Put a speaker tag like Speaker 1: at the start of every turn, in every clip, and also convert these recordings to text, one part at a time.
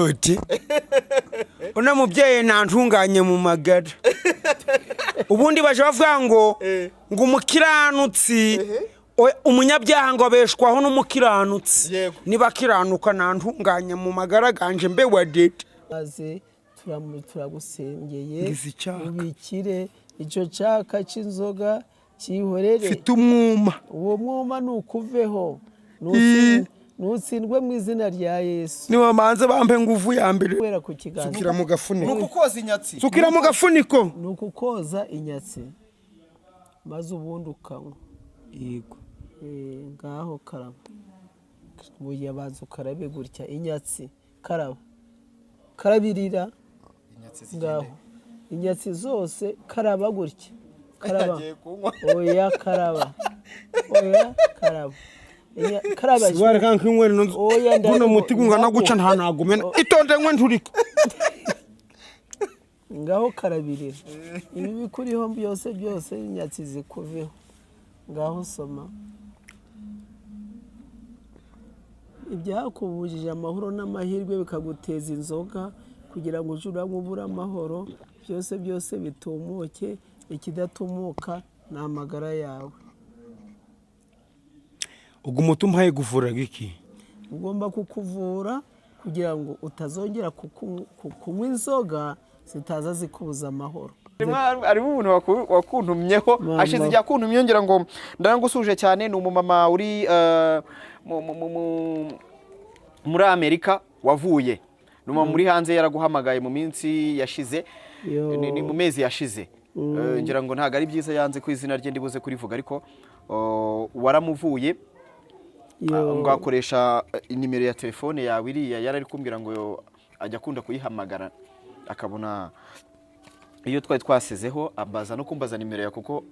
Speaker 1: oti una mubyeyi ntantunganye mu magara ubundi baje bavuga ngo umukiranutsi umunyabyaha ngo abeshwaho n'umukiranutsi niba kiranuka ntantunganye mu magara ganje mbe wadete
Speaker 2: aze turagusengeye ubikire icyo cyaka cy'inzoga cyihorere
Speaker 1: mfite umwuma
Speaker 2: uwo mwuma nukuveho nutsindwe mu izina rya Yesu
Speaker 1: niba manze bampe nguvu ya mbere
Speaker 2: kwera ku kiganza
Speaker 1: sukira mu gafuniko
Speaker 3: nukukoza inyatsi
Speaker 1: sukira mu gafuniko
Speaker 2: nukukoza inyatsi maze ubundi ukanywa
Speaker 1: yego
Speaker 2: ngaho karaba buya baza ukarabe gutya inyatsi karaba karabirira ngaho inyatsi zose karaba gutya karaba oya karaba karaba
Speaker 1: siwari kanki ngwene
Speaker 2: oya
Speaker 1: buno muti gungana guca nta nagumena itonde nkwe nturika
Speaker 2: ngaho karabirira ibi bikuriho byose inyatsi zikuveho ngaho soma ibyakubujije amahoro n'amahirwe bikaguteza inzoga kugira ngo ujye urabura amahoro byose bitumuke ikidatumuka ni amagara yawe
Speaker 1: ubwo umuti umpaye guvura iki
Speaker 2: ugomba kukuvura kugira ngo utazongera kunywa inzoga zitaza zikubuza amahoro
Speaker 3: harimo umuntu wakuntumyeho ashize igihe akuntumye ngira ngo ndarangusuje cyane ni umumama uri muri Amerika wavuye numa muri hanze yaraguhamagaye mu minsi yashize ni mu mezi yashize ngira ngo ntago ari byiza yanze ku izina rye ndibuze kurivuga ariko waramuvuye ngo akoresha nimero ya telefone yawe iriya yarari kumbwira ngo ajya akunda kuyihamagara akabona iyo twari twasizeho abaza no kumbaza nimero ya kuko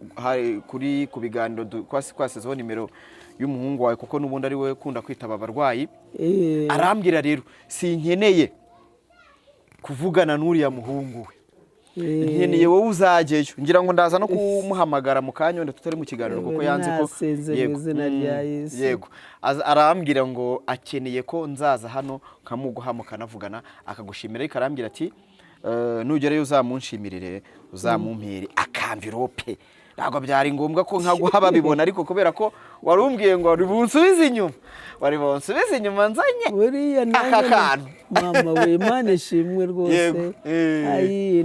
Speaker 3: kuri ku biganiro twasizeho nimero y'umuhungu wawe kuko nubundi ari we kunda kwitaba abarwayi arambwira rero sinkeneye kuvugana n'uriya muhungu we nkeneye wowe uzageyo ngira ngo ndaza no kumuhamagara mu kanya wenda tutari mu kiganiro kuko yanze ko yego arambwira ngo akeneye ko nzaza hano kamuguha mukanavugana akagushimira ariko arambwira ati nugerayo uzamunshimirire uzamumpere akamvirope ntabwo byari ngombwa ko nkaguha babibona ariko kubera ko warumbwiye ngo wari bunsubize inyuma nzanye aka kantu
Speaker 2: mama we Imana ishimwe rwose ayi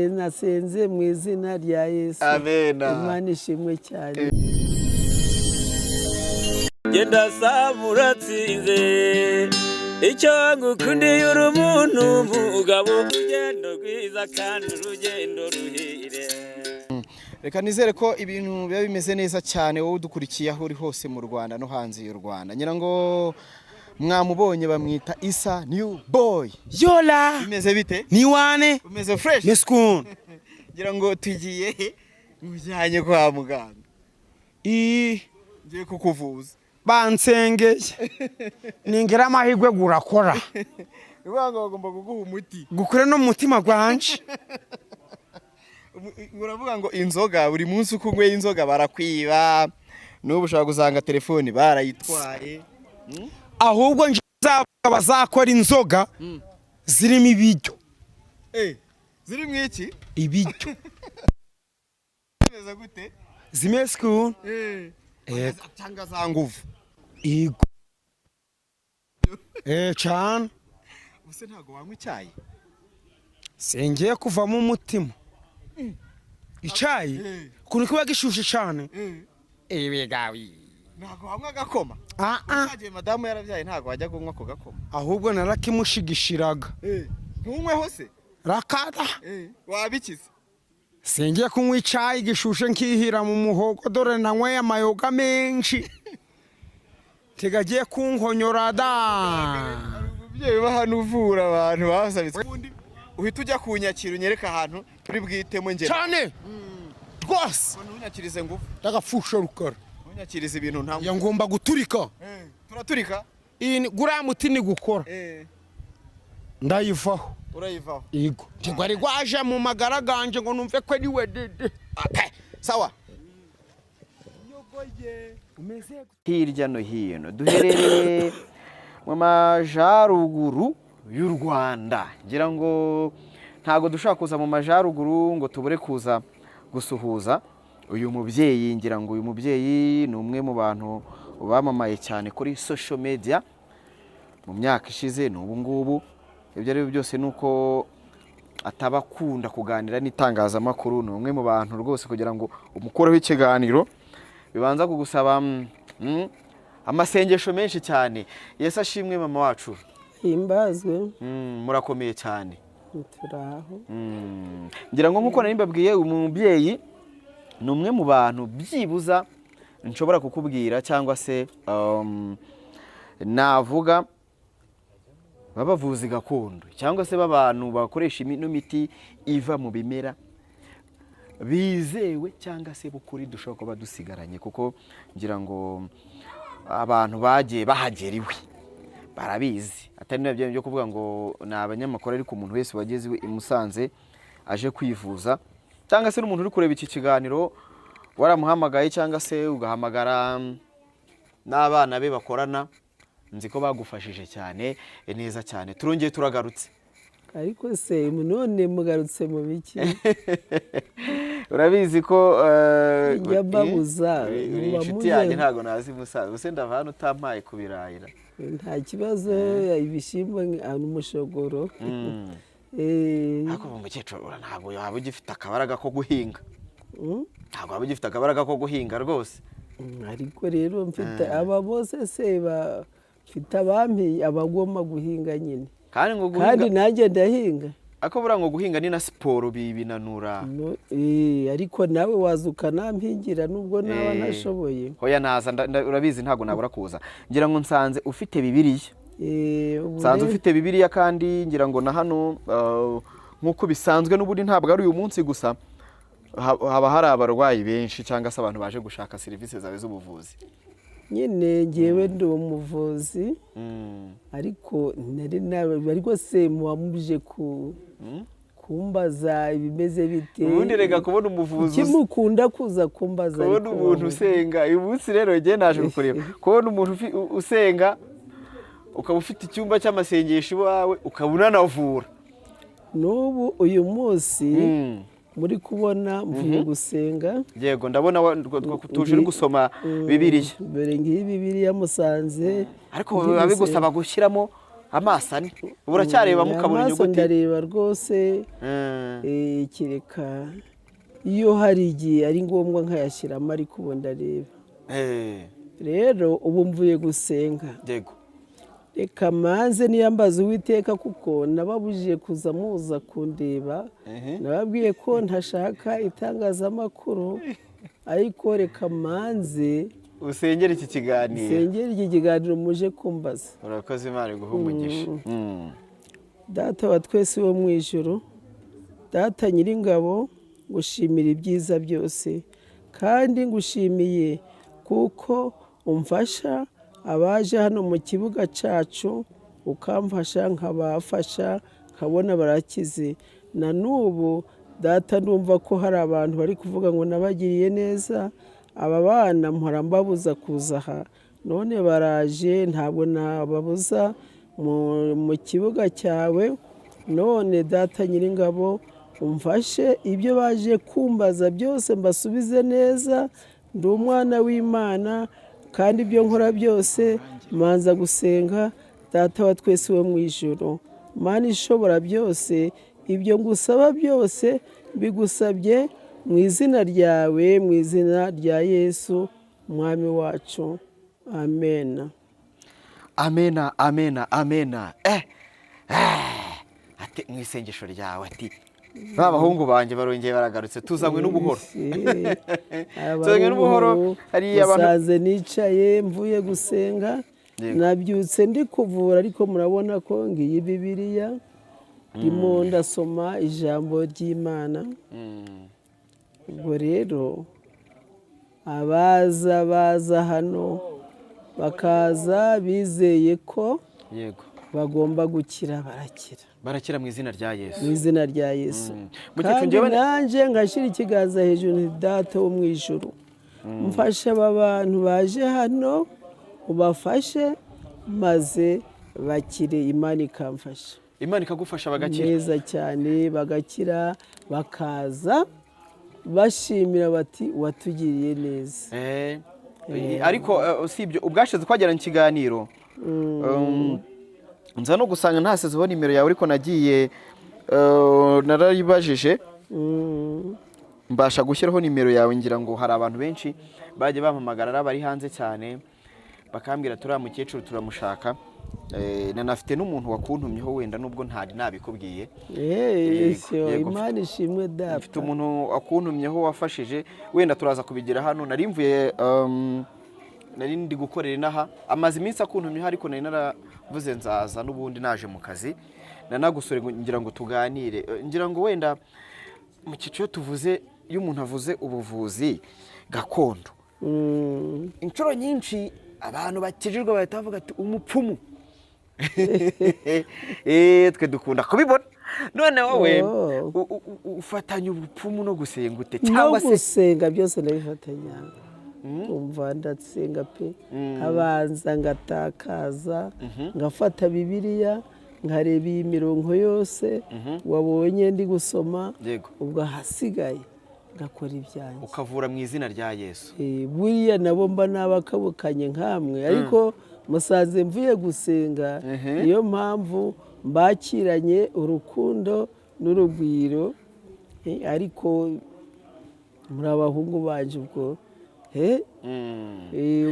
Speaker 2: nasenze mu izina rya Yesu Imana ishimwe cyane
Speaker 4: genda samura tsinze icyo ngukundiye uri umuntu mugabo urugendo rwiza kandi urugendo ruhire
Speaker 3: reka nizere ko ibintu biba bimeze neza cyane wowe udukurikiye aho uri hose mu Rwanda no hanze y'u Rwanda ngira ngo mwamubonye bamwita Isa New Boy
Speaker 1: yola
Speaker 3: bimeze bite
Speaker 1: ni wane
Speaker 3: umeze fresh
Speaker 1: meskun
Speaker 3: ngira ngo tugiye mujyanye kwa muganga ngiye kukuvuza
Speaker 1: bansengeye ningira amahirwe gurakora
Speaker 3: ubanga bagomba kuguha umuti
Speaker 1: gukore no mutima gwanje
Speaker 3: uravuga ngo inzoga buri munsi uko unyweye inzoga barakwiba n'ubu ushaka gusanga telefoni barayitwaye
Speaker 1: ahubwo nje bazakora inzoga zirimo ibiryo
Speaker 3: ziri mu iki
Speaker 1: ibiryo
Speaker 3: zimeze gute
Speaker 1: zimesku
Speaker 3: cyangwa za nguvu
Speaker 1: igo cyane
Speaker 3: use ntago wanywa icyayi
Speaker 1: sengeye kuvamo umutima icyayi kuri kuba gishushe cyane ibigawi
Speaker 3: ntago wanywa agakoma usagiye madamu yarabyaye ntago wajya kunywa ako gakoma
Speaker 1: ahubwo narakimushigishiraga
Speaker 3: ntunyweho se
Speaker 1: rakada
Speaker 3: wabikize
Speaker 1: sengeye kunywa icyayi gishushe nkihira mu muhogo dore nanyweye amayoga menshi tegagiye kunkonyora da
Speaker 3: umubyeyi uba hano uvura abantu basabitse uhita ujya kunyakira unyereka ahantu turi bwitemo ngera
Speaker 1: cyane rwose
Speaker 3: ntunyakirize ngufu
Speaker 1: ndagapfusha rukara
Speaker 3: ntunyakirize ibintu nta
Speaker 1: ya ngomba guturika
Speaker 3: turaturika
Speaker 1: iyi guriya muti ni gukora ndayivaho
Speaker 3: urayivaho
Speaker 1: yego ngo ari gwaje mu magara ganje ngo numve ko ari we dede
Speaker 3: sawa
Speaker 1: umeze
Speaker 3: hirya no hino duherereye mu majaruguru y'u Rwanda. Ngira ngo ntago dushaka kuza mu majyaruguru ngo tubure kuza gusuhuza uyu mubyeyi. Ngira ngo uyu mubyeyi ni umwe mu bantu bamamaye cyane kuri social media mu myaka ishize n'ubu ngubu. Ibyo ari byo byose nuko ataba akunda kuganira n'itangazamakuru. Ni umwe mu bantu rwose kugira ngo umukureho ikiganiro bibanza kugusaba amasengesho menshi cyane. Yesu ashimwe mama wacu.
Speaker 2: himbazwe.
Speaker 3: Murakomeye cyane.
Speaker 2: Turaho.
Speaker 3: Ngira ngo nkuko nari mbabwiye umubyeyi ni umwe mu bantu byibuza nshobora kukubwira cyangwa se navuga babavuzi gakondo cyangwa se babantu bakoresha imiti iva mu bimera bizewe cyangwa se bukuri dushobora kuba dusigaranye, kuko ngira ngo abantu bagiye bahagera iwe barabizi. Atari nabyo byo kuvuga ngo ni abanyamakuru, ariko umuntu wese wageze i Musanze aje kwivuza cyangwa se n'umuntu uri kureba iki kiganiro waramuhamagaye cyangwa se ugahamagara n'abana be bakorana, nzi ko bagufashije cyane neza cyane. Turongeye turagarutse.
Speaker 2: Ariko se none mugarutse mu biki?
Speaker 3: Urabizi ko
Speaker 2: yababuza
Speaker 3: inshuti yanjye ntago nazi Musanze. Use ndava hano utampaye kubirayira.
Speaker 2: Nta kibazo, ibishimbo n'umushogoro.
Speaker 3: Ariko umukecuru ntabwo yaba ugifite akabaraga ko guhinga. Ntabwo waba ugifite akabaraga ko guhinga rwose.
Speaker 2: Ariko rero mfite aba bose se bafite abampi abagomba guhinga nyine. Kandi nanjye ndahinga.
Speaker 3: Ako bura ngo guhinga ni na siporo binanura.
Speaker 2: Ariko nawe waza ukanampingira nubwo naba ntashoboye.
Speaker 3: Hoya naza, urabizi ntago nabura kuza. Ngira ngo nsanze ufite Bibiliya. Nsanze ufite Bibiliya, kandi ngira ngo na hano nkuko bisanzwe n'ubundi ntabwo ari uyu munsi gusa, haba hari abarwayi benshi cyangwa se abantu baje gushaka serivisi zawe z'ubuvuzi.
Speaker 2: Nyine ngewe ndi umuvuzi, ariko ariko se muwamubije kumbaza ibimeze bite?
Speaker 3: Ubundi rega kubona umuvuzi
Speaker 2: kimukunda kuza kumbaza,
Speaker 3: kubona umuntu usenga. Uyu munsi rero ngiye naje kukureba, kubona umuntu usenga ukaba ufite icyumba cy'amasengesho iwawe ukaba unanavura.
Speaker 2: N'ubu uyu munsi muri kubona mvuye gusenga.
Speaker 3: Yego, ndabona tuje uri gusoma Bibiliya.
Speaker 2: Mbere ngiyi Bibiliya Musanze,
Speaker 3: ariko babigusaba gushyiramo amaso ane. Uracyareba mukabona inyuguti?
Speaker 2: Amaso ndareba rwose. Kireka iyo hari igihe ari ngombwa nkayashyiramo, ariko ubu ndareba. Rero ubu mvuye gusenga.
Speaker 3: Yego.
Speaker 2: Reka manze niyambaza Uwiteka, kuko nababujije kuza muza kundeba. Nababwiye ko ntashaka itangazamakuru, ariko reka manze
Speaker 3: usengera iki kiganiro.
Speaker 2: Usengera iki kiganiro muje kumbaza.
Speaker 3: Urakoze, Imana iguhe umugisha.
Speaker 2: Data wa twese wo mu ijuru, Data Nyiringabo, ngushimira ibyiza byose, kandi ngushimiye kuko umfasha abaje hano mu kibuga cyacu, ukamfasha nkabafasha nkabona barakize. Na n'ubu Data ndumva ko hari abantu bari kuvuga ngo nabagiriye neza. Aba bana mpora mbabuza kuza aha, none baraje, ntabwo nababuza mu kibuga cyawe. None Data Nyiringabo, umfashe ibyo baje kumbaza byose mbasubize neza. Ndi umwana w'Imana, kandi ibyo nkora byose manza gusenga. Data wa twese wo mu ijuru, Mana ishobora byose, ibyo ngusaba byose bigusabye mu izina ryawe, mu izina rya Yesu Umwami wacu. Amen.
Speaker 3: Amena, amena, amena. Ati mu isengesho ryawe ati babahungu banjye barongeye baragarutse, tuzanywe n'ubuhoro. Tuzanywe n'ubuhoro. Hari abantu
Speaker 2: Musanze nicaye mvuye gusenga. Nabyutse ndi kuvura, ariko murabona ko ngiyi Bibiliya ndimo ndasoma ijambo ry'Imana. Ubwo rero baza hano bakaza bizeye ko bagomba gukira,
Speaker 3: barakira mu izina rya Yesu.
Speaker 2: Mu izina rya Yesu. Kandi nanjye ngashyira ikiganza hejuru, nti Data wo mu ijuru, mfashe aba bantu baje hano, ubafashe maze bakire Imana ikamfasha.
Speaker 3: Imana ikagufasha bagakira
Speaker 2: neza cyane, bagakira bakaza bashimira bati watugiriye neza.
Speaker 3: Ariko usibye ubwashize twagirana ikiganiro nza no gusanga ntasezeho nimero yawe ariko nagiye narayibajije mbasha gushyiraho nimero yawe ngira ngo hari abantu benshi baje bampamagara bari hanze cyane bakambwira turiya mukecuru turamushaka. Nanafite n'umuntu wakuntumyeho wenda nubwo ntari nabikubwiye.
Speaker 2: Imana ishimwe data.
Speaker 3: Afite umuntu wakuntumyeho wafashije wenda turaza kubigira hano. Nari mvuye nari ndi gukorera inaha amaze iminsi akuntumyeho ariko nari naravuze nzaza n'ubundi naje mu kazi nanagusore ngira ngo tuganire. Ngira ngo wenda mu cyiciro tuvuze iyo umuntu avuze ubuvuzi gakondo inshuro nyinshi abantu bakijirwa bahita bavuga ati umupfumu. Twe dukunda kubibona. None wowe ufatanya ubupfumu no gusenga ute cyangwa se
Speaker 2: no gusenga byose ndabifatanya. Umva ndasenga pe abanza ngatakaza ngafata Bibiliya nkareba iyi mirongo yose wabonye ndi gusoma ubwo hasigaye ngakora ibyanjye
Speaker 3: ukavura mu izina rya Yesu.
Speaker 2: Buriya nabo mba nabakabukanye nkamwe ariko musaze mvuye gusenga niyo mpamvu mbakiranye urukundo n'urugwiro ariko muri abahungu banje ubwo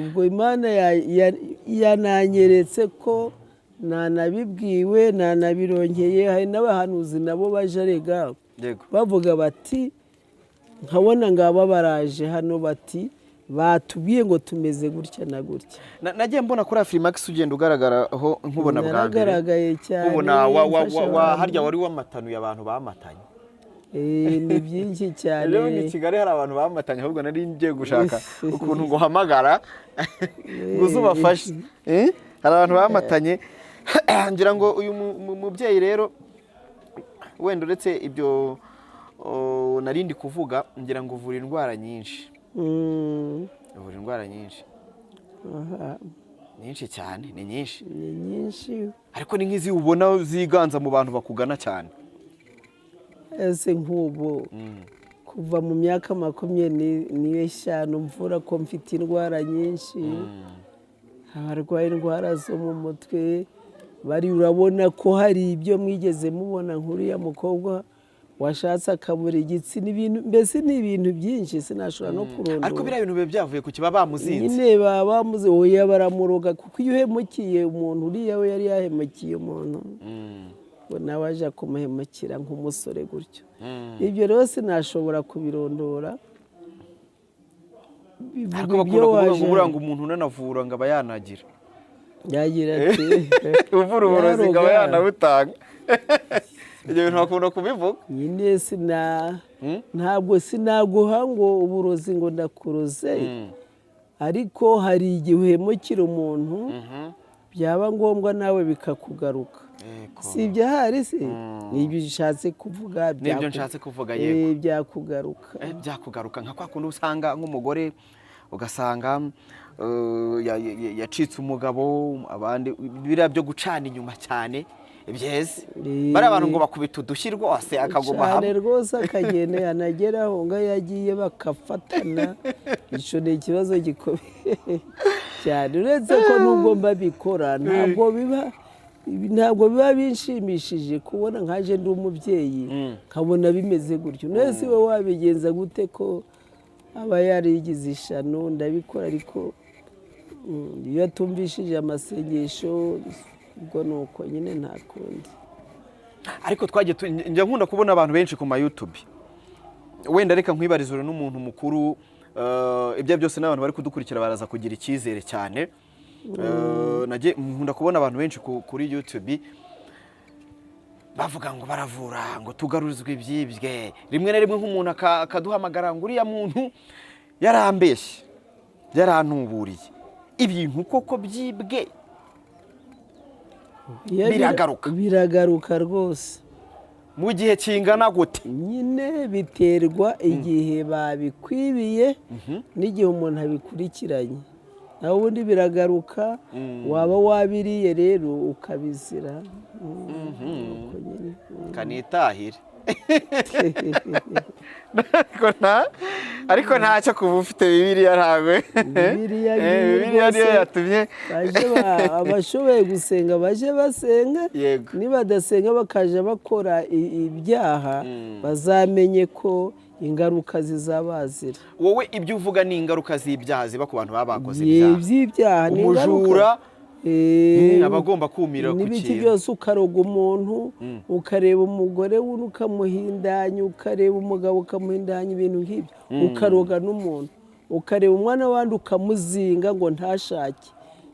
Speaker 2: ubwo Imana yananyeretse ko nanabibwiwe nanabirongeye. Hari n'abahanuzi nabo baje arega bavuga bati nkabona ngaba baraje hano bati batubwiye ngo tumeze gutya na gutya.
Speaker 3: Nagiye mbona kuri Afrimax ugenda ugaragaraho nkubona bwa mbere.
Speaker 2: Nagaragaye cyane.
Speaker 3: Ubona harya wari wamatanuye abantu bamatanye.
Speaker 2: Ni byinshi cyane.
Speaker 3: Rero ni Kigali hari abantu bamatanye ahubwo nari ngiye gushaka ukuntu ngo hamagara guzo bafashe. Hari abantu bamatanye ngira ngo uyu mubyeyi rero wenda uretse ibyo narindi kuvuga ngira ngo uvura indwara nyinshi. Uvura indwara nyinshi. Nyinshi cyane, ni nyinshi.
Speaker 2: Ni nyinshi.
Speaker 3: Ariko ni nk'izi ubona ziganza mu bantu bakugana cyane.
Speaker 2: Ese nk'ubu kuva mu myaka 25 mvura ko mfite indwara nyinshi. Abarwaye indwara zo mu mutwe bari urabona ko hari ibyo mwigeze mubona nkuriya mukobwa washatse akabura igitsi n'ibintu mbese ni ibintu byinshi sinashobora no kurondora.
Speaker 3: Ariko biriya bintu bibe byavuye ku kiba bamuzinze.
Speaker 2: Nyine bamuze oya baramuroga kuko iyo hemukiye umuntu uriya we yari yahemukiye umuntu. Nawe aje kumuhemukira nk'umusore gutyo. Ibyo rero sinashobora kubirondora.
Speaker 3: Ariko bakunda kuvuga ngo umuntu unanavura ngo aba yanagira.
Speaker 2: Yagira ati
Speaker 3: uvura uburozi ngo aba yanabutanga. Ibyo bintu bakunda kubivuga.
Speaker 2: Nyine ntabwo sinaguha ngo uburozi ngo ndakuroze. Ariko hari igihe uhemukira umuntu byaba ngombwa nawe bikakugaruka. Si ibyo hari se nibyo ushatse kuvuga
Speaker 3: nibyo nshatse kuvuga yego
Speaker 2: byakugaruka
Speaker 3: byakugaruka nka kwa kundi usanga nk'umugore ugasanga yacitse umugabo abandi biriya byo gucana inyuma cyane ibyeze bari abantu ngo bakubita udushyi rwose akaguma hamwe
Speaker 2: rwose akagenda yanageraho ngo yagiye bakafatana. Ico ni ikibazo gikomeye cyane uretse ko nubwo mbabikora ntabwo biba binshimishije kubona nkaje ndi umubyeyi nkabona bimeze gutyo. Nese we wabigenza gute ko aba yarigize ishano ndabikora ariko iyo atumvishije amasengesho ubwo nuko nyine nta kundi.
Speaker 3: Ariko twagiye njya nkunda kubona abantu benshi ku ma YouTube wenda reka nkwibarizura n'umuntu mukuru ibyo byose n'abantu bari kudukurikira baraza kugira icyizere cyane. Nkunda kubona abantu benshi kuri YouTube bavuga ngo baravura ngo tugarurizwe ibyibwe rimwe na rimwe nk'umuntu akaduhamagara ngo uriya muntu yarambeshye yarantuburiye ibintu koko byibwe
Speaker 2: biragaruka rwose.
Speaker 3: Mu gihe kingana gute?
Speaker 2: Nyine biterwa igihe babikwibiye n'igihe umuntu abikurikiranye. naho ubundi biragaruka waba wabiriye rero ukabizira
Speaker 3: kanitahire ariko ntacyo kuva ufite bibiliya ntabwo bibiliya niyo yatumye
Speaker 2: abashoboye gusenga baje basenga
Speaker 3: Yego.
Speaker 2: nibadasenga bakaja bakora ibyaha bazamenye ko ingaruka zizabazira.
Speaker 3: wowe ibyo uvuga ni ingaruka z'ibyaha ziba ku bantu baba bakoze
Speaker 2: ibyaha ni
Speaker 3: umujura abagomba kumira ku
Speaker 2: n'ibiki
Speaker 3: kintu
Speaker 2: byose ukaroga umuntu ukareba umugore we ukamuhindanya ukareba umugabo ukamuhindanya ibintu nk'ibyo ukaroga n'umuntu ukareba umwana wandi ukamuzinga ngo ntashake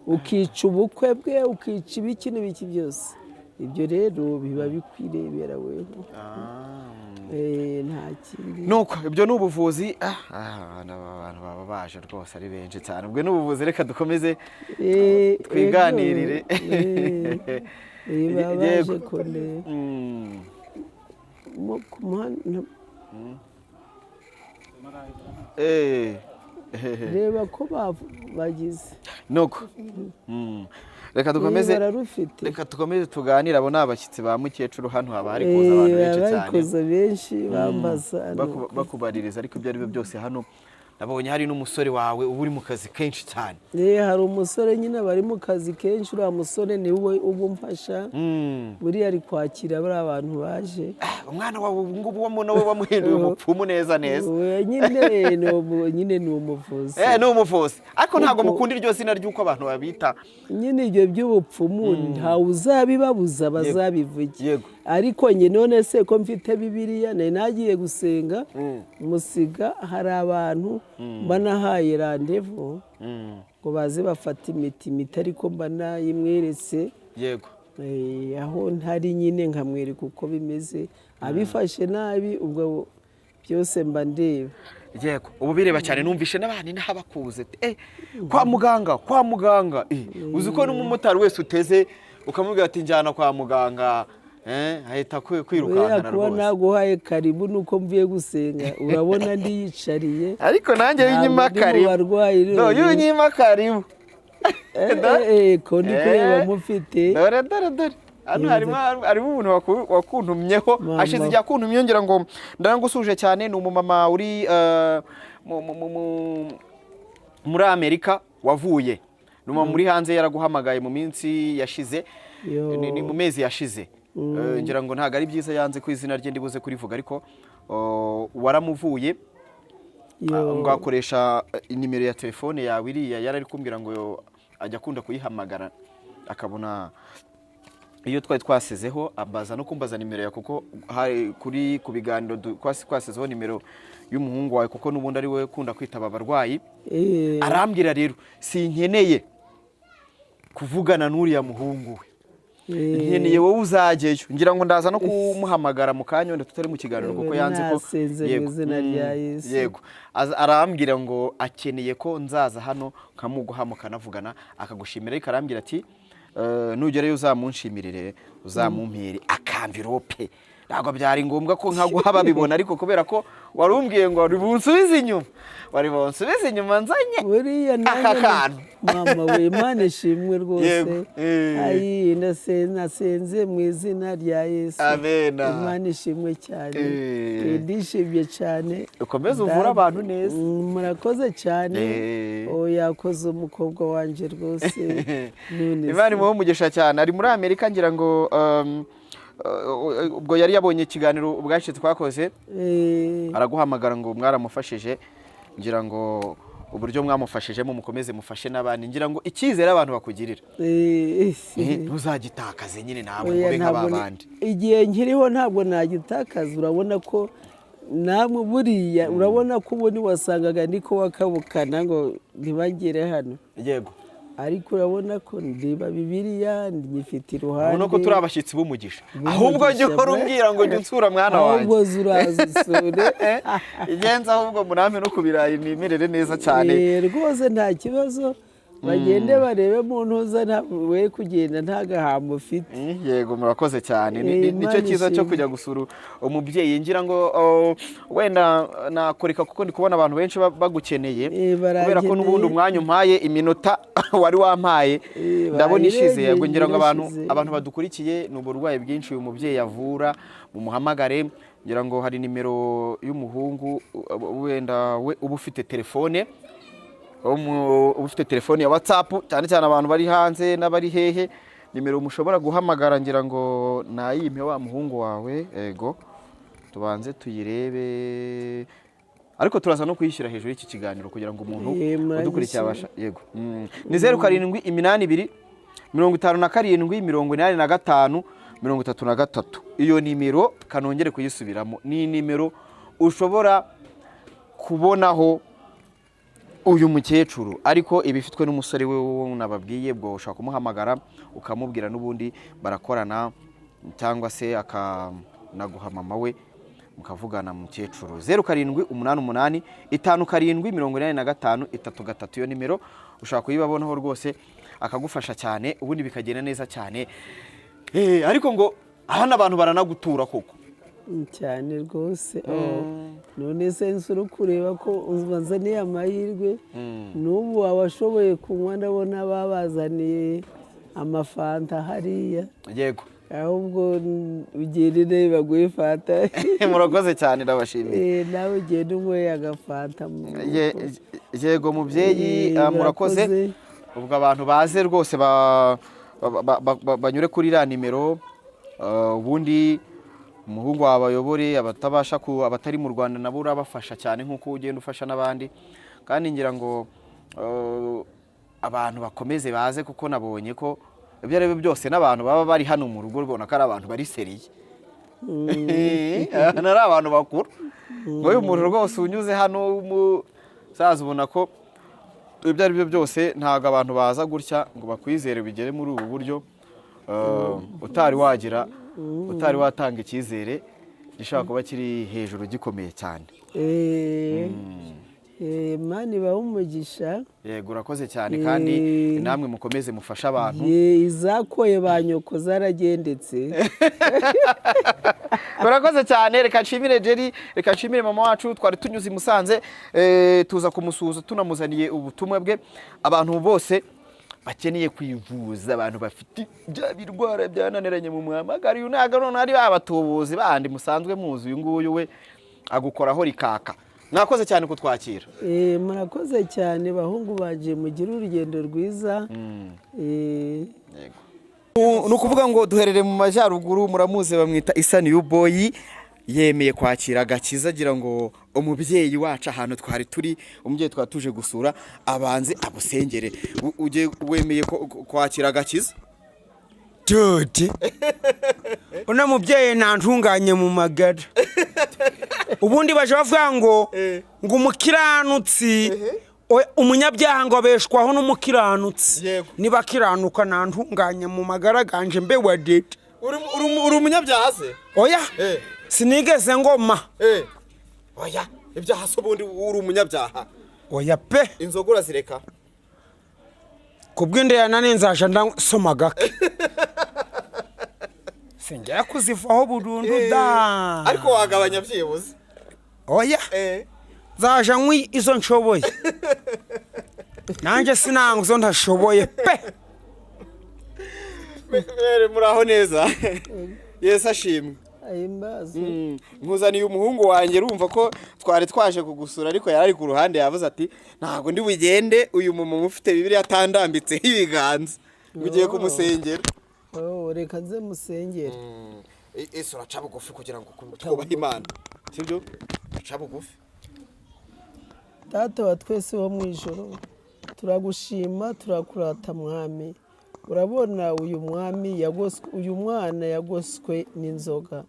Speaker 2: ukica ubukwe bwe ukica ibiki n'ibiki byose ibyo rero biba bikwirebera weho nta kindi
Speaker 3: nuko ibyo ni ubuvuzi abantu baba baje rwose ari benshi cyane ubwo ni ubuvuzi reka dukomeze twiganirire
Speaker 2: baba baje kure ku muhanda reba ko bagize
Speaker 3: nuko reka dukomeze
Speaker 2: bararufite
Speaker 3: reka dukomeze tuganire abo ni abashyitsi ba mukecuru hano haba hari kuza abantu benshi cyane
Speaker 2: barikoze benshi bambaza
Speaker 3: bakubaririza ariko ibyo ari byo byose hano nabonye hari n'umusore wawe uba uri mu kazi kenshi cyane
Speaker 2: hari umusore nyine bari mu kazi kenshi uriya musore ni we uba umfasha buriya ari kwakira bariya abantu baje
Speaker 3: umwana wawe ubu ngubu nawe wamuhinduye umupfumu neza
Speaker 2: nyine ni umuvuzi
Speaker 3: ni umuvuzi ariko ntabwo mukunda iryo zina ry'uko abantu babita
Speaker 2: nyine ibyo by'ubupfumu ntawe uzabibabuza bazabivuge ariko njye none se ko mfite bibiliya nari nagiye gusenga musiga hari abantu mba nahaye randevu ngo baze bafata imiti ariko mba nayimweretse
Speaker 3: yego
Speaker 2: aho ntari nyine nkamwereka uko bimeze abifashe nabi ubwo byose mba ndeba
Speaker 3: yego ubu bireba cyane numvishe n'abandi n'abakuze kwa muganga uzi ko n'umumotari wese uteze ukamubwira ati njyana kwa muganga ahita kwirukankana
Speaker 2: kuba naguhaye karibu nuko mvuye gusenga urabona ndiyicariye
Speaker 3: ariko nanjye y'inyuma karibu y'inyuma karibu
Speaker 2: ko ndi kureba mufite
Speaker 3: dore hano harimo umuntu wakuntumyeho hashize igihe akuntumye ngira ngo ndarangusuje cyane ni umumama uri muri Amerika wavuye ni umumama muri hanze yaraguhamagaye mu minsi yashize ni mu mezi yashize ngira ngo ntabwo ari byiza yanze ko izina rye ndibuze kurivuga ariko waramuvuye ngakoresha nimero ya telefone yawe iriya yarari kumbwira ngo ajya akunda kuyihamagara akabona iyo twari twasizeho abaza no kumbaza nimero ya kuko kuri ku biganiro twasizeho nimero y'umuhungu wawe kuko n'ubundi ari we ukunda kwitaba abarwayi arambwira rero sinkeneye kuvugana n'uriya muhungu we nkeneye wowe uzajyeyo ngira ngo ndaza no kumuhamagara mu kanya wenda tutari mu kiganiro kuko yanze ko yego arambwira ngo akeneye ko nzaza hano nkamuguha mukanavugana akagushimira ariko arambwira ati nugerayo uzamunshimirire uzamumpere akamvirope ntabwo byari ngombwa ko nkaguha babibona ariko kubera ko wari umbwiye ngo wari bunsubize inyuma nzanye aka kantu
Speaker 2: mama we Imana ishimwe rwose ayi nasenze mu izina rya Yesu Imana ishimwe cyane ndishimye cyane
Speaker 3: ukomeze uvura abantu neza
Speaker 2: murakoze cyane yakoze umukobwa wanje rwose
Speaker 3: Imana imuhe umugisha cyane ari muri Amerika ngira ngo ubwo yari yabonye ikiganiro ubwashize twakoze araguhamagara ngo mwaramufashije ngira ngo uburyo mwamufashijemo mukomeze mufashe n'abandi ngira ngo icyizere abantu bakugirira ntuzagitakaze nyine nawe mube nk'abandi
Speaker 2: igihe nkiriho ntabwo nagitakaza urabona ko namwe buriya urabona ko ubundi wasangaga niko wakabukana ngo ntibagere hano
Speaker 3: yego
Speaker 2: ariko urabona ko ndeba bibiliya nyifite iruhande
Speaker 3: urabona ko turi abashyitsi b'umugisha ahubwo njye uhora umbwira ngo njye nsura mwana wanjye
Speaker 2: ahubwo zurazisure
Speaker 3: igenza ahubwo murampe no ku birayi nimerere neza cyane
Speaker 2: rwose nta kibazo bagende barebe mu ntuza we kugenda nta gahamba ufite.
Speaker 3: Yego murakoze cyane. Nicyo cyiza cyo kujya gusura umubyeyi. Ngira ngo wenda nakoreka kuko ndi kubona abantu benshi bagukeneye kubera ko n'ubundi umwanya umpaye iminota wari wampaye ndabona ishize. Yego ngira ngo abantu badukurikiye n'uburwayi bwinshi uyu mubyeyi avura mumuhamagare. Ngira ngo hari nimero y'umuhungu wenda we uba ufite telefone ufite telefone ya WhatsApp cyane cyane abantu bari hanze n'abari hehe, nimero mushobora guhamagara. Ngira ngo nayimpe wa muhungu wawe. Yego tubanze tuyirebe ariko turaza no kuyishyira hejuru y'iki kiganiro kugira ngo umuntu udukurikiye abasha. Yego ni 0782 57 85 iyo nimero kanongere kuyisubiramo. Ni nimero ushobora kubonaho uyu mukecuru ariko ibifitwe n'umusore we nababwiye bwo ushaka kumuhamagara ukamubwira n'ubundi barakorana cyangwa se akanaguha mama we mukavugana mukecuru. 0788 57 85 iyo nimero ushaka kuyibabonaho rwose akagufasha cyane ubundi bikagenda neza cyane. Ariko ngo hano abantu baranagutura koko
Speaker 2: cyane rwose. None se nsuru kureba ko uzazaniye amahirwe n'ubu wabashoboye kunywa ndabona babazaniye amafanta hariya.
Speaker 3: Yego
Speaker 2: ahubwo ugendere baguye fanta.
Speaker 3: Murakoze cyane ndabashimiye.
Speaker 2: Nawe ugende unywe agafanta.
Speaker 3: Yego mubyeyi murakoze. Ubwo abantu baze rwose banyure kuri iriya nimero ubundi umuhungu wabayobore abatabasha abatari mu Rwanda nabo urabafasha cyane nk'uko ugenda ufasha n'abandi. Kandi ngira ngo abantu bakomeze baze kuko nabonye ko ibyo ari byo byose n'abantu baba bari hano mu rugo rubona ko ari abantu bari seriye. Nari abantu bakuru ngo uyu muntu rwose unyuze hano umusaza ubona ko ibyo ari byo byose ntago abantu baza gutya ngo bakwizere bigere muri ubu buryo utari watanga icyizere gishaka kuba kiri hejuru gikomeye cyane.
Speaker 2: Mani bahumugisha.
Speaker 3: Yego urakoze cyane kandi namwe mukomeze mufasha abantu.
Speaker 2: Izakoye banyoko zaragendetse.
Speaker 3: Urakoze cyane. Reka nshimire Jerry, reka nshimire mama wacu twari tunyuze i Musanze tuza kumusuhuza tunamuzaniye ubutumwa bwe. Abantu bose bakeneye kwivuza, abantu bafite birwara byananiranye mu muhamagara uyu ntago none ari abatubuzi bandi musanzwe muzi uyu nguyu we agukoraho rikaka. Mwakoze cyane kutwakira.
Speaker 2: Murakoze cyane bahungu baje mugira urugendo rwiza.
Speaker 3: Yego nukuvuga ngo duherere mu majyaruguru muramuze bamwita Isani Yuboy yemeye kwakira agakiza agira ngo umubyeyi wacu ahantu twari turi umubyeyi twatuje gusura abanze abusengere. Wemeye kwakira agakiza
Speaker 1: Tuti una mubyeyi ntantunganye mu magara ubundi baje bavuga ngo umukiranutsi umunyabyaha ngo abeshwaho n'umukiranutsi niba kiranuka ntantunganye mu magara ganje mbe wadete.
Speaker 3: Uri umunyabyaha se?
Speaker 1: Oya sinigeze ngoma.
Speaker 3: Oya ibyaha so bundi uri umunyabyaha.
Speaker 1: Oya pe
Speaker 3: inzoga urazireka
Speaker 1: kubwinde yanane nzaje ndasoma gake sinjya kuzivaho burundu da
Speaker 3: ariko wagabanya byibuze.
Speaker 1: Oya zaje nkwi izo nshoboye nanjye sinango zo ntashoboye pe.
Speaker 3: Muraho neza. Yesu ashimwe.
Speaker 2: Ayimbaza.
Speaker 3: Nkuzaniye umuhungu wanjye urumva ko twari twaje kugusura ariko yarari ku ruhande yavuze ati ntago ndi bugende uyu mumama ufite Bibiliya atandambitse ibiganza ugiye kumusengera.
Speaker 2: Reka nze musengera.
Speaker 3: Ese uraca bugufi kugira ngo twubahe Imana sibyo? Uraca bugufi.
Speaker 2: Data wa twese wo mu ijoro turagushima turakurata mwami. Urabona uyu mwami yagoswe uyu mwana yagoswe n'inzoga.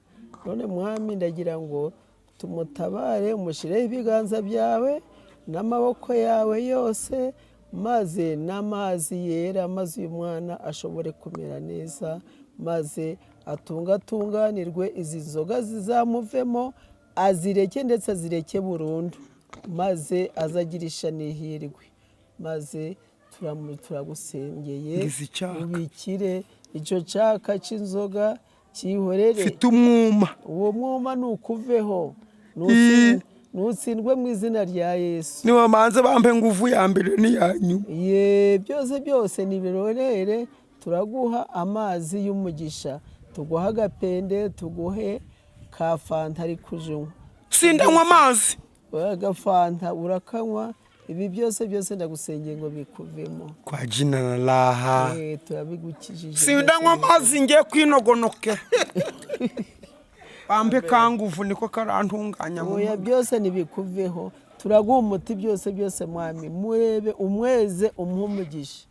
Speaker 2: None mwami ndagira ngo tumutabare umushireho ibiganza byawe n'amaboko yawe yose maze n'amazi yera maze uyu mwana ashobore kumera neza maze atunganirwe izi nzoga zizamuvemo azireke ndetse azireke burundu maze azagirisha n'ihirwe maze turagusengeye
Speaker 1: Ngize icyaka.
Speaker 2: ubikire icyo cyaka cy'inzoga cyihorere
Speaker 1: mfite umwuma
Speaker 2: uwo mwuma nukuveho nutsindwe mu izina rya Yesu
Speaker 1: nibamanze bampe nguvu ya mbere n'iyanyu
Speaker 2: ye byose nibirorere turaguha amazi y'umugisha tuguha agapende tuguhe ka fanta ari kujunywa
Speaker 1: sindanywa amazi
Speaker 2: agafanta urakanywa ibi byose ndagusengeye ngo bikuvemo
Speaker 1: kwa jina la laha
Speaker 2: turabigukijije
Speaker 1: sindanywa amazi ngiye kwinogonoke bampe kanguvu niko karantunganya mu
Speaker 2: oya byose nibikuveho turaguha umuti byose mwami murebe umweze umugisha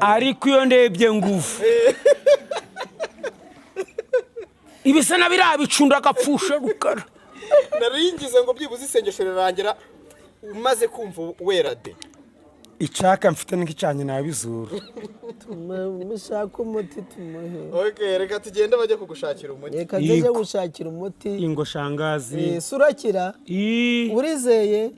Speaker 1: ariko iyo ndebye nguvu ibisa na birabicunda agapfusha rukara
Speaker 3: naringize ngo byibuze isengesho rirangira umaze kumva wera de
Speaker 1: icyaka mfite n'ikicanye nabizura
Speaker 2: mushaka umuti tumuhe
Speaker 3: okay reka tugende bajye kugushakira umuti
Speaker 2: reka tujye gushakira umuti
Speaker 1: ingo shangazi
Speaker 2: surakira urizeye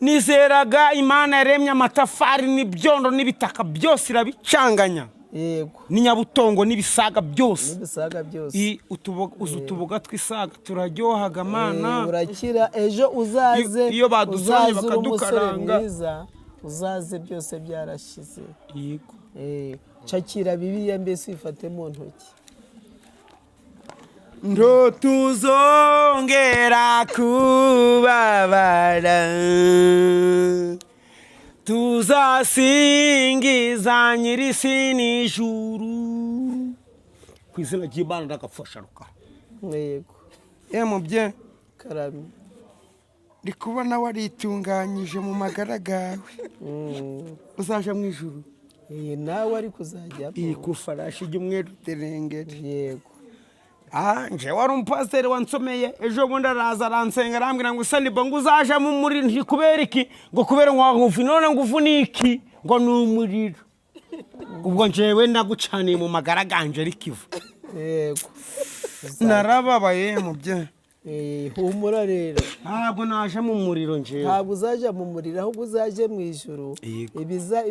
Speaker 1: nizeraga Imana yaremye amatafari n'ibyondo n'ibitaka byose irabicanganya
Speaker 2: yego
Speaker 1: n'inyabutongo n'ibisaga byose utuboga twisaga turaryohaga mana
Speaker 2: urakira ejo uzaze
Speaker 1: iyo badusonye bakadukaranga
Speaker 2: uzaze byose byarashize
Speaker 1: yego
Speaker 2: cakira bibiliya mbese ifate mu ntoki
Speaker 1: ndo tuzongera kubabara tuzasingiza nyir'isi n'ijuru ku izina ry'Imana ndagafasha ruka
Speaker 2: yego
Speaker 1: mubye
Speaker 2: karame
Speaker 1: ndi kubona waritunganyije mu magara gawe uzaja mu ijuru
Speaker 2: nawe ari kuzajya
Speaker 1: ku farashi y'umweru terengere
Speaker 2: yego
Speaker 1: nje wari umupasiteri wansomeye ejo bundi araza aransenga arambwira ngo isaniba ngo uzaja mu muriro ntikubera iki ngo kubera ngo ngufu none ngufu ni iki ngo ni umuriro ubwo njewe nagucaniye mu magara ganje arikivu
Speaker 2: yego
Speaker 1: narababaye mubye
Speaker 2: humura rero
Speaker 1: ntabwo naje mu muriro njewe
Speaker 2: ntabwo uzaja mu muriro ahubwo uzaje mu ijuru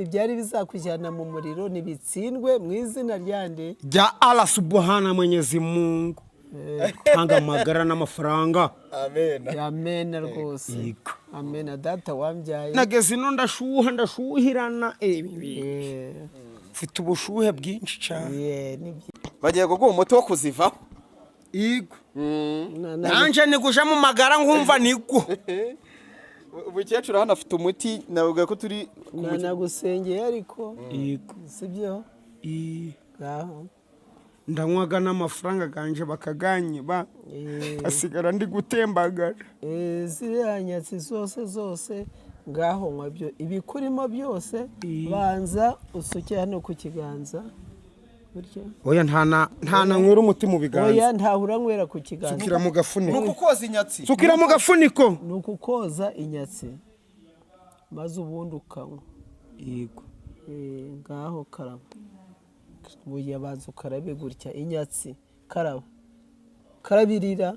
Speaker 2: ibyari bizakujyana mu muriro nibitsindwe mu izina ryande
Speaker 1: rya Allah subhana Mwenyezi Mungu tanga amagara n'amafaranga
Speaker 2: amen rwose amen data wambyaye
Speaker 1: nageze ino ndashuhirana mfite ubushuhe bwinshi cyane
Speaker 3: bagiye kuguha umuti wo kuzivaho
Speaker 1: yego nanje niguja mu magara nkumva nigwo
Speaker 3: umukecuru hano afite umuti navuga ko turi
Speaker 2: nagusengeye ariko
Speaker 1: yego
Speaker 2: sibyo ngaho
Speaker 1: ndanywaga n'amafaranga ganje bakaganyiba asigara ndi gutembagara
Speaker 2: ziriya nyatsi zose ngaho nkabyo ibikurimo byose banza usuke hano ku kiganza
Speaker 1: oya nta nywera umuti mu biganza
Speaker 2: oya ntahura nywera ku kiganza
Speaker 1: sukira mu gafuniko
Speaker 3: nuko koza inyatsi
Speaker 1: sukira mu gafuniko
Speaker 2: nuko koza inyatsi maze ubundi ukanywa
Speaker 1: yego
Speaker 2: ngaho karaba buya banza ukarabe gutya inyatsi karabirira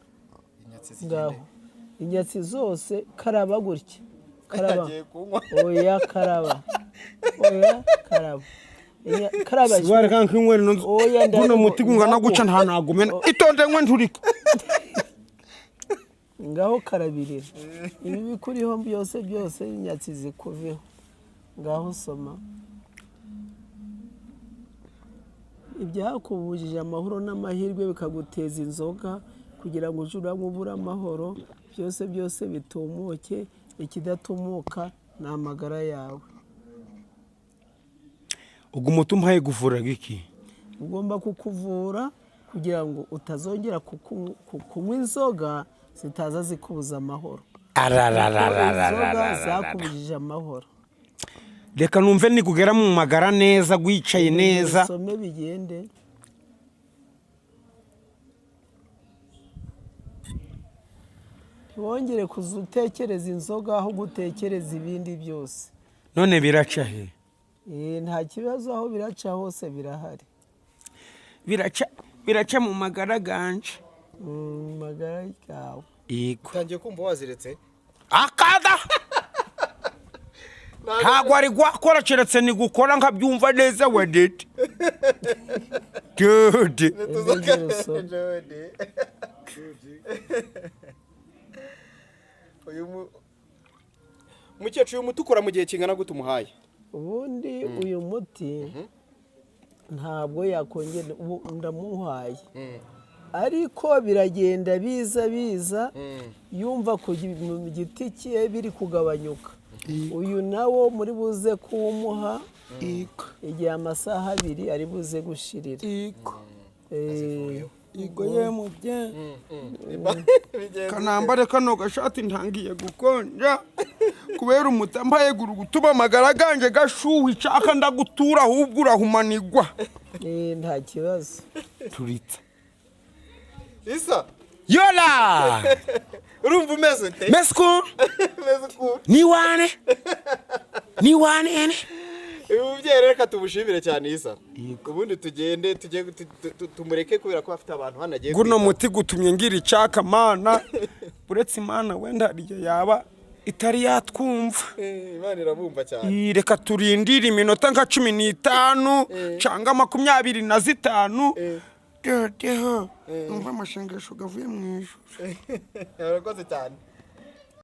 Speaker 2: ngaho inyatsi zose karaba gutya karaba oya karaba karaba
Speaker 1: siwari kanki nywera buno muti gungana guca nta nagumena itonde nkwe nturika
Speaker 2: ngaho karabirira ibi bikuriho byose inyatsi zikuveho ngaho soma ibyakubujije amahoro n'amahirwe bikaguteza inzoga kugira ngo uje urabura amahoro byose bitumuke ikidatumuka ni amagara yawe
Speaker 1: ubwo umuti umpaye guvura iki
Speaker 2: ugomba kukuvura kugira ngo utazongera kunywa inzoga zitaza zikubuza amahoro inzoga zakubujije amahoro
Speaker 1: reka numve nikugera mu magara neza gwicaye neza
Speaker 2: some bigende ntiwongere kuzutekereza inzoga aho gutekereza ibindi byose
Speaker 1: none biraca he
Speaker 2: nta kibazo aho biraca hose birahari
Speaker 1: biraca mu magara ganje
Speaker 2: mu magara yawe
Speaker 1: yego
Speaker 3: utangiye kumva waziretse
Speaker 1: akada ntabwo ari gwakora keretse ni gukora nkabyumva neza we dede Jude
Speaker 3: uyu mukecuru umuti ukora mu gihe kingana gute umuhaye?
Speaker 2: ubundi uyu muti ntabwo yakongera ndamuhaye ariko biragenda biza yumva ku giti cye biri kugabanyuka uyu nawo muri buze kuwumuha igihe amasaha 2 ari buze gushirira
Speaker 1: Igo ye mubye kanambare kano gashati ntangiye gukonja kubera umutambaye guru gutuma amagara ganje gashuhi caka ndagutura ahubwo urahumanigwa
Speaker 2: nta kibazo
Speaker 1: turitsa
Speaker 3: Isa
Speaker 1: yola
Speaker 3: urumva umeze nte
Speaker 1: mesko ni wane ene
Speaker 3: umubyeyi reka tumushimire cyane Isa ubundi tugende tumureke kubera ko afite abantu hanagiye
Speaker 1: guno muti gutumye ngira icaka mana uretse imana wenda ryo yaba itari yatwumva
Speaker 3: Imana irabumva cyane
Speaker 1: reka turindire iminota nka 15 canga 25 deho numva amashengesho gavuye mu ijuru
Speaker 3: Yarakoze cyane